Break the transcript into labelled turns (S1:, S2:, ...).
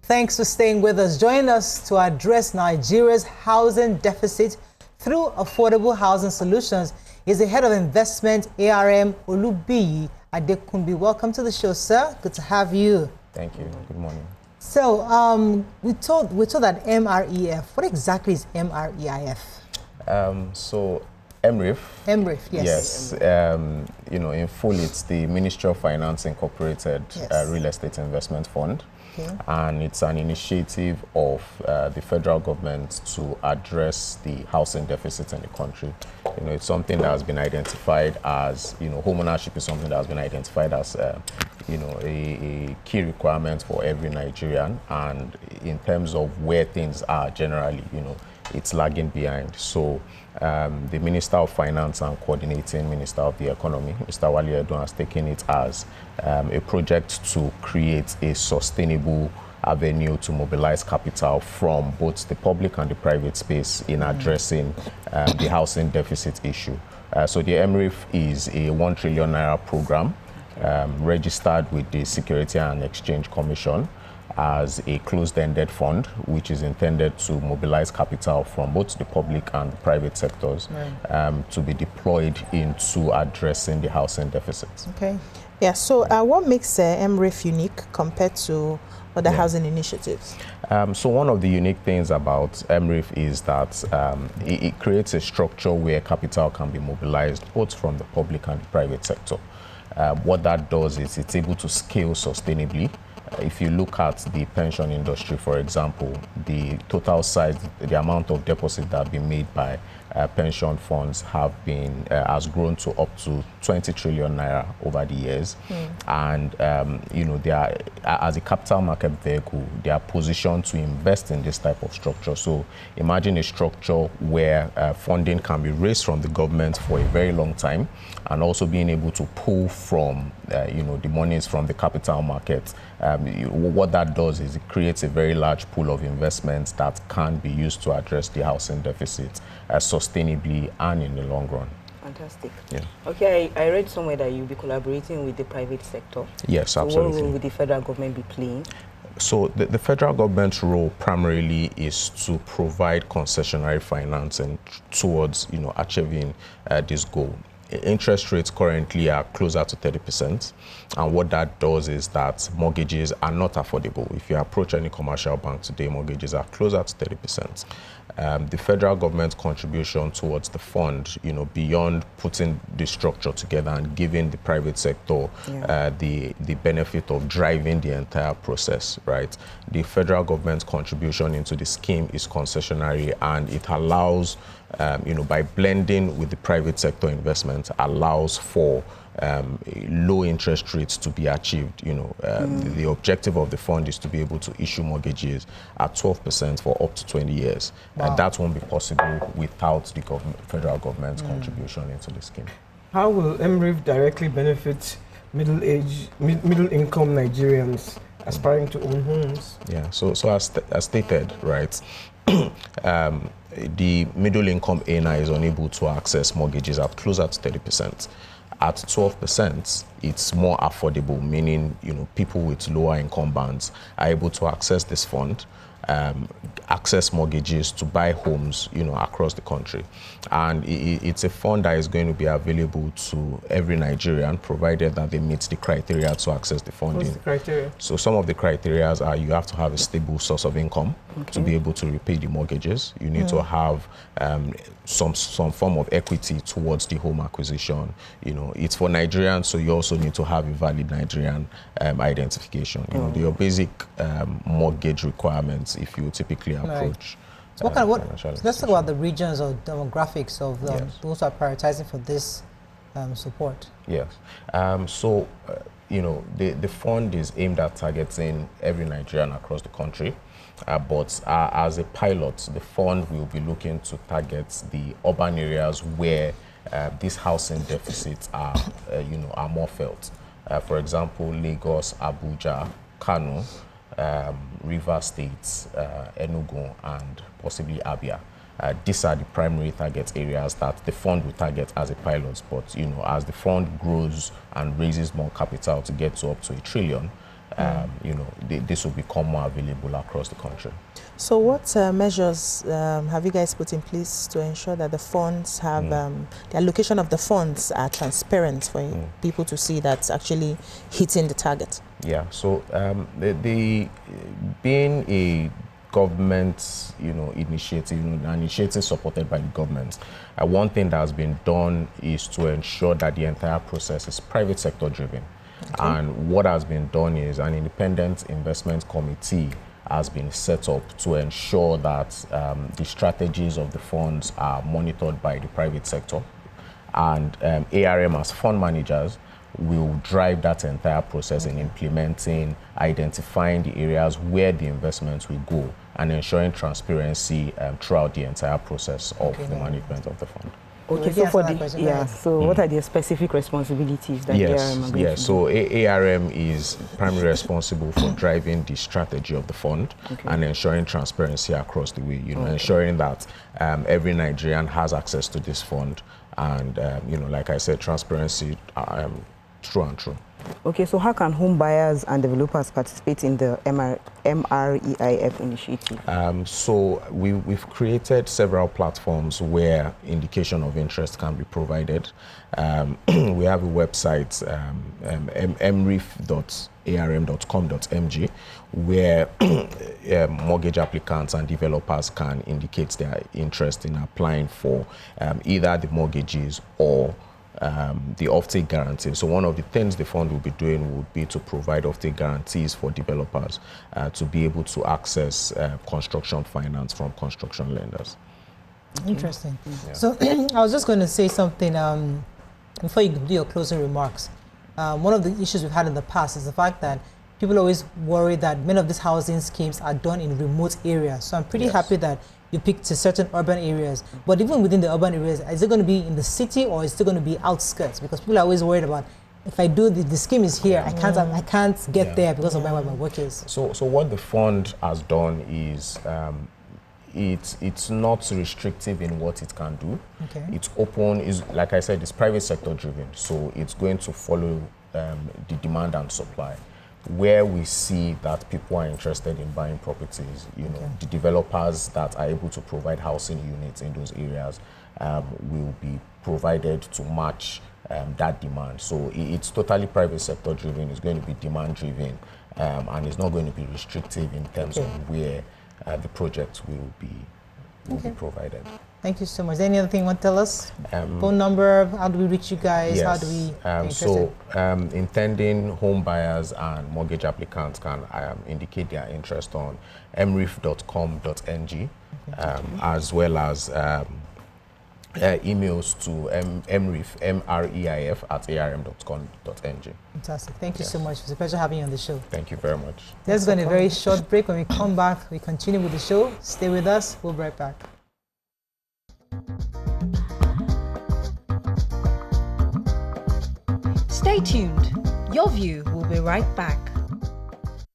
S1: Thanks for staying with us. Join us to address Nigeria's housing deficit through affordable housing solutions is the head of investment, ARM Olubiyi Adekunbi. Welcome to the show, sir. Good to have you.
S2: Thank you. Good morning.
S1: So we told that MREF. What exactly is MREIF?
S2: So MREIF.
S1: MREIF, yes.
S2: Yes. In full, it's the Ministry of Finance Incorporated
S1: Yes.
S2: Real Estate Investment Fund.
S1: Okay.
S2: And it's an initiative of the federal government to address the housing deficit in the country. It's something that has been identified as, home ownership is something that has been identified as, a key requirement for every Nigerian. And in terms of where things are generally, it's lagging behind. So the Minister of Finance and Coordinating Minister of the Economy, Mr. Wali Edun, has taken it as a project to create a sustainable avenue to mobilize capital from both the public and the private space in addressing the housing deficit issue. So the MREIF is a 1 trillion naira program registered with the Security and Exchange Commission as a closed-ended fund, which is intended to mobilize capital from both the public and the private sectors to be deployed into addressing the housing deficit.
S3: Okay. Yeah, so what makes MREIF unique compared to other housing initiatives?
S2: So one of the unique things about MREIF is that it creates a structure where capital can be mobilized both from the public and the private sector. What that does is it's able to scale sustainably. If you look at the pension industry, for example, the total size, the amount of deposits that have been made by pension funds has grown to up to 20 trillion naira over the years. And, they are, as a capital market vehicle, they are positioned to invest in this type of structure. So imagine a structure where funding can be raised from the government for a very long time, and also being able to pull from, the monies from the capital market. What that does is it creates a very large pool of investments that can be used to address the housing deficit sustainably and in the long run.
S4: Fantastic.
S2: Yeah.
S4: Okay, I read somewhere that you'll be collaborating with the private sector.
S2: Yes,
S4: so
S2: absolutely.
S4: what role will the federal government be playing?
S2: So the federal government's role primarily is to provide concessionary financing towards, achieving this goal. Interest rates currently are closer to 30%, and what that does is that mortgages are not affordable. If you approach any commercial bank today, mortgages are closer to 30%. The federal government's contribution towards the fund, beyond putting the structure together and giving the private sector the benefit of driving the entire process, right? The federal government's contribution into the scheme is concessionary, and it allows, by blending with the private sector investment, allows for low interest rates to be achieved. The objective of the fund is to be able to issue mortgages at 12% for up to 20 years.
S1: Wow.
S2: And that won't be possible without the federal government's contribution into the scheme.
S5: How will MREIF directly benefit middle-income Nigerians aspiring to own homes?
S2: Yeah, so as stated, right, the middle-income earner is unable to access mortgages at closer to 30%. At 12%, it's more affordable, meaning people with lower income bands are able to access this fund, access mortgages to buy homes, across the country. And it's a fund that is going to be available to every Nigerian, provided that they meet the criteria to access the funding.
S5: What's the criteria?
S2: So some of the criteria are you have to have a stable source of income to be able to repay the mortgages. You need to have some form of equity towards the home acquisition. It's for Nigerians, so you also need to have a valid Nigerian identification. Your basic mortgage requirements if you typically approach.
S1: So let's talk about the regions or demographics of those who are prioritizing for this support.
S2: Yes. The fund is aimed at targeting every Nigerian across the country. But as a pilot, the fund will be looking to target the urban areas where these housing deficits are more felt. For example, Lagos, Abuja, Kano, River States, Enugu, and possibly Abia. These are the primary target areas that the fund will target as a pilot. But as the fund grows and raises more capital to get to up to 1 trillion, this will become more available across the country.
S3: So what measures have you guys put in place to ensure that the funds have, the allocation of the funds are transparent for people to see that's actually hitting the target?
S2: Yeah, so being a government, initiative, an initiative supported by the government, one thing that has been done is to ensure that the entire process is private sector driven. Okay. And what has been done is an independent investment committee has been set up to ensure that the strategies of the funds are monitored by the private sector. And ARM as fund managers will drive that entire process in implementing, identifying the areas where the investments will go, and ensuring transparency throughout the entire process of the management of the fund.
S4: Okay, so for the what are the specific responsibilities that ARM are going to do?
S2: So ARM is primarily responsible for driving the strategy of the fund and ensuring transparency across the way, ensuring that every Nigerian has access to this fund, and like I said, transparency true and true.
S4: Okay, so how can home buyers and developers participate in the MREIF initiative?
S2: So we've created several platforms where indication of interest can be provided. We have a website, mreif.arm.com.mg, where mortgage applicants and developers can indicate their interest in applying for either the mortgages or the offtake guarantee. So one of the things the fund will be doing would be to provide offtake guarantees for developers to be able to access construction finance from construction lenders.
S1: Interesting. Yeah. So I was just going to say something before you do your closing remarks. One of the issues we've had in the past is the fact that people always worry that many of these housing schemes are done in remote areas. So I'm pretty happy that you picked certain urban areas. But even within the urban areas, is it going to be in the city or is it going to be outskirts? Because people are always worried about, if I do the scheme is here, I can't get there because of where my work is.
S2: So what the fund has done is it's not restrictive in what it can do. Okay. It's open, is like I said, it's private sector driven. So it's going to follow the demand and supply. Where we see that people are interested in buying properties, the developers that are able to provide housing units in those areas will be provided to match that demand. So it's totally private sector driven, it's going to be demand driven, and it's not going to be restrictive in terms of where the project will be provided.
S1: Thank you so much. Any other thing you want to tell us? Phone number, how do we reach you guys?
S2: Yes.
S1: How do we
S2: intending home buyers and mortgage applicants can indicate their interest on mreif.com.ng, as well as emails to mreif@arm.com.ng.
S1: Fantastic. Thank you so much. It's a pleasure having you on the show.
S2: Thank you very much.
S1: Let's go on a very short break. When we come back, we continue with the show. Stay with us. We'll be right back.
S6: Stay tuned. Your View will be right back.